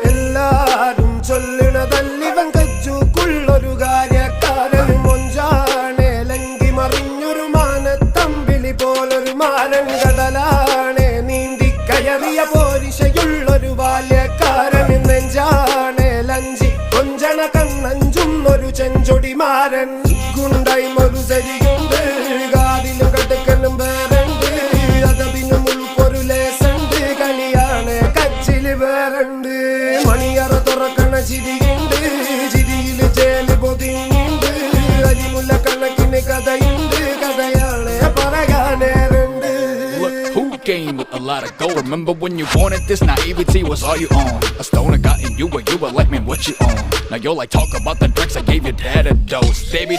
എല്ലാരും ചൊല്ലണതല്ലിവൻ കജ്ജുക്കുള്ളൊരു കാര്യക്കാരൻ മൊഞ്ചാണേ ലങ്കി മറിഞ്ഞൊരു മാനത്തമ്പിളി പോലൊരു മാരൻ കടലാണേ നീന്തി കയറിയ പോരിശയുള്ളൊരു ബാല്യക്കാരൻ നെഞ്ചാണേ ലഞ്ചി കൊഞ്ചണ കണ്ണഞ്ചുന്നൊരു ചെഞ്ചൊടിമാരൻ ഗുണ്ടൈമൊരു സരിയുണ്ട് കാതിലും കടുക്കലും വേറുണ്ട് അതതിനും ഉൾപ്പൊരു ലേസുണ്ട് കളിയാണ് കച്ചില് വേറുണ്ട് മണിയറ തുറക്കണ ചിരിയുണ്ട് ചിരിയില് ചേല് പൊതിഞ്ഞുണ്ട് അരിമുല്ല കണക്കിന് കഥയുണ്ട് കഥയാണ് പറയാനേറുണ്ട്. Who came with a lot of gold? Remember when you wanted this? Naivety was all you own. A stoner got in you, but you were like, man, what you own? Now you're like, talk about the drinks I gave your dad a dose. Baby,